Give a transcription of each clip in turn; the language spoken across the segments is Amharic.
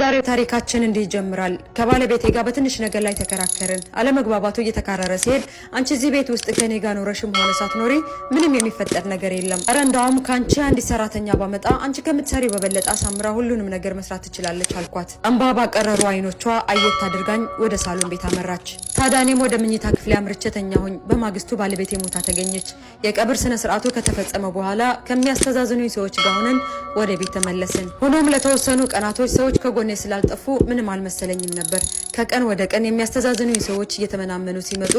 ዛሬ ታሪካችን እንዲህ ይጀምራል። ከባለቤቴ ጋር በትንሽ ነገር ላይ ተከራከርን። አለመግባባቱ እየተካረረ ሲሄድ አንቺ እዚህ ቤት ውስጥ ከኔ ጋር ኖረሽም ሆነ ሳትኖሪ ምንም የሚፈጠር ነገር የለም። አረ እንዳውም ካንቺ አንዲት ሰራተኛ ባመጣ አንቺ ከምትሰሪው በበለጠ አሳምራ ሁሉንም ነገር መስራት ትችላለች አልኳት። እንባ ባቀረሩ አይኖቿ አየት አድርጋኝ ወደ ሳሎን ቤት አመራች። ታዲያ እኔም ወደ መኝታ ክፍሌ አምርቼ ተኛሁኝ። በማግስቱ ባለቤቴ ሞታ ተገኘች። የቀብር ስነ ስርዓቱ ከተፈጸመ በኋላ ከሚያስተዛዝኑኝ ሰዎች ጋር ሆነን ወደ ቤት ተመለስን። ሆኖም ለተወሰኑ ቀናቶች ሰዎች ከጎኔ ስላልጠፉ ምንም አልመሰለኝም ነበር። ከቀን ወደ ቀን የሚያስተዛዝኑኝ ሰዎች እየተመናመኑ ሲመጡ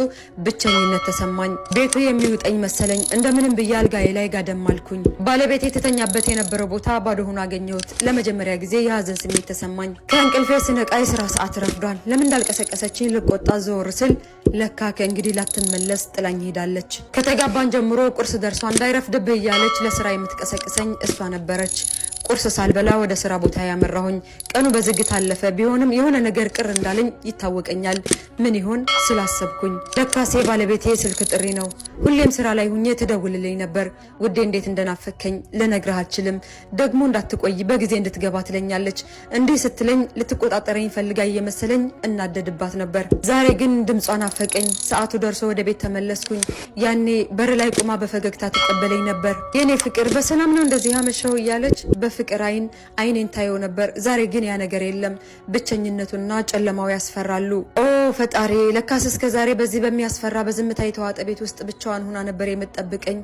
ብቸኝነት ተሰማኝ። ቤቱ የሚውጠኝ መሰለኝ። እንደምንም ብዬ አልጋዬ ላይ ጋደም አልኩኝ። ባለቤቴ የተተኛበት የነበረው ቦታ ባዶ ሆኖ አገኘሁት። ለመጀመሪያ ጊዜ የሀዘን ስሜት ተሰማኝ። ከእንቅልፌ ስነቃ የስራ ሰዓት ረፍዷል። ለምን እንዳልቀሰቀሰችኝ ልቆጣ ዞር ስል ለካ ከእንግዲህ ላትመለስ ጥላኝ ሄዳለች። ከተጋባን ጀምሮ ቁርስ ደርሷ እንዳይረፍድብህ እያለች ለስራ የምትቀሰቅሰኝ እሷ ነበረች። ቁርስ ሳልበላ ወደ ስራ ቦታ ያመራሁኝ። ቀኑ በዝግታ አለፈ። ቢሆንም የሆነ ነገር ቅር እንዳለኝ ይታወቀኛል። ምን ይሆን ስላሰብኩኝ ለካሴ ባለቤቴ ስልክ ጥሪ ነው። ሁሌም ስራ ላይ ሁኜ ትደውልልኝ ነበር። ውዴ እንዴት እንደናፈከኝ ልነግርህ አልችልም። ደግሞ እንዳትቆይ በጊዜ እንድትገባ ትለኛለች። እንዲህ ስትለኝ ልትቆጣጠረኝ ፈልጋ እየመሰለኝ እናደድባት ነበር። ዛሬ ግን ድምጿን አፈቀኝ። ሰዓቱ ደርሶ ወደ ቤት ተመለስኩኝ። ያኔ በር ላይ ቁማ በፈገግታ ትቀበለኝ ነበር። የኔ ፍቅር በሰላም ነው እንደዚህ ያመሸው እያለች በፍቅር አይኔን ታየው ነበር። ዛሬ ግን ያ ነገር የለም። ብቸኝነቱና ጨለማው ያስፈራሉ። ኦ ፈጣሪ፣ ለካስ እስከ ዛሬ በዚህ በሚያስፈራ በዝምታ የተዋጠ ቤት ውስጥ ብቻዋን ሆና ነበር የምትጠብቀኝ።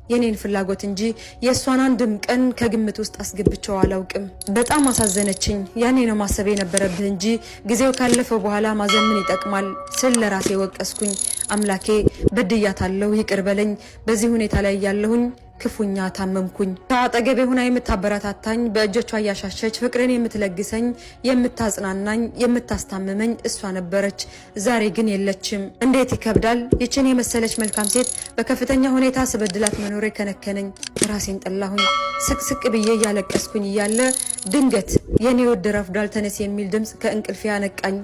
የኔን ፍላጎት እንጂ የእሷን አንድም ቀን ከግምት ውስጥ አስገብቼው አላውቅም። በጣም አሳዘነችኝ። ያኔ ነው ማሰብ የነበረብህ እንጂ ጊዜው ካለፈ በኋላ ማዘን ምን ይጠቅማል ስል ለራሴ ወቀስኩኝ። አምላኬ በድያታለሁ፣ ይቅር በለኝ። በዚህ ሁኔታ ላይ ያለሁኝ ክፉኛ ታመምኩኝ። ከአጠገቤ ሆና የምታበረታታኝ፣ በእጆቿ እያሻሸች ፍቅርን የምትለግሰኝ፣ የምታጽናናኝ፣ የምታስታምመኝ እሷ ነበረች። ዛሬ ግን የለችም። እንዴት ይከብዳል! ይችን የመሰለች መልካም ሴት በከፍተኛ ሁኔታ ስበድላት መኖሬ ከነከነኝ። ራሴን ጠላሁኝ። ስቅስቅ ብዬ እያለቀስኩኝ እያለ ድንገት የኔ ወድ ረፍዷል ተነስ የሚል ድምፅ ከእንቅልፌ ያነቃኝ።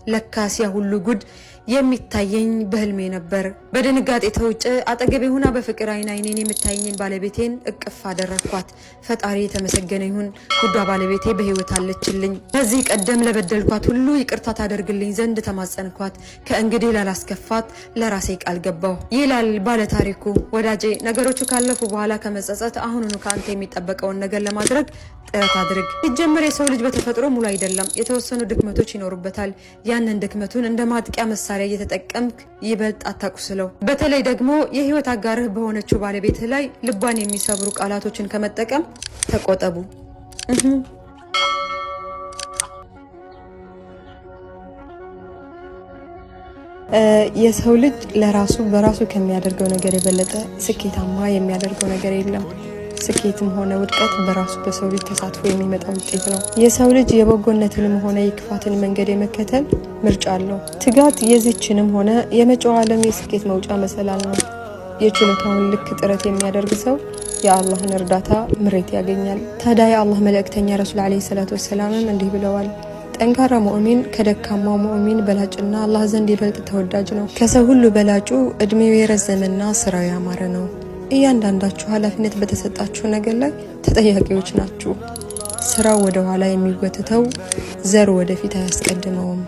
ለካስ ያ ሁሉ ጉድ የሚታየኝ በህልሜ ነበር። በድንጋጤ ተውጬ አጠገቤ ሆና በፍቅር አይኔን የምታየኝን ባለቤቴን እቅፍ አደረኳት። ፈጣሪ የተመሰገነ ይሁን፣ ውዷ ባለቤቴ በህይወት አለችልኝ። ከዚህ ቀደም ለበደልኳት ሁሉ ይቅርታ ታደርግልኝ ዘንድ ተማጸንኳት። ከእንግዲህ ላላስከፋት ለራሴ ቃል ገባሁ ይላል ባለ ታሪኩ። ወዳጄ፣ ነገሮቹ ካለፉ በኋላ ከመጸጸት አሁኑኑ ከአንተ የሚጠበቀውን ነገር ለማድረግ ጥረት አድርግ። ሲጀመር የሰው ልጅ በተፈጥሮ ሙሉ አይደለም። የተወሰኑ ድክመቶች ይኖሩበታል። ያንን ድክመቱን እንደ ማጥቂያ መሳሪያ እየተጠቀምክ ይበልጥ አታቁስለው። በተለይ ደግሞ የህይወት አጋርህ በሆነችው ባለቤትህ ላይ ልቧን የሚሰብሩ ቃላቶችን ከመጠቀም ተቆጠቡ። የሰው ልጅ ለራሱ በራሱ ከሚያደርገው ነገር የበለጠ ስኬታማ የሚያደርገው ነገር የለም። ስኬትም ሆነ ውድቀት በራሱ በሰው ልጅ ተሳትፎ የሚመጣ ውጤት ነው። የሰው ልጅ የበጎነትንም ሆነ የክፋትን መንገድ የመከተል ምርጫ አለው። ትጋት የዚችንም ሆነ የመጪው ዓለም የስኬት መውጫ መሰላል ነው። የችሎታውን ልክ ጥረት የሚያደርግ ሰው የአላህን እርዳታ ምሬት ያገኛል። ታዲያ የአላህ መልእክተኛ ረሱል አለይሂ ሰላቱ ወሰላምም እንዲህ ብለዋል፣ ጠንካራ ሙእሚን ከደካማው ሙእሚን በላጭና አላህ ዘንድ ይበልጥ ተወዳጅ ነው። ከሰው ሁሉ በላጩ እድሜው የረዘመና ስራው ያማረ ነው። እያንዳንዳችሁ ኃላፊነት በተሰጣችሁ ነገር ላይ ተጠያቂዎች ናችሁ። ስራው ወደ ኋላ የሚጎትተው ዘር ወደፊት አያስቀድመውም።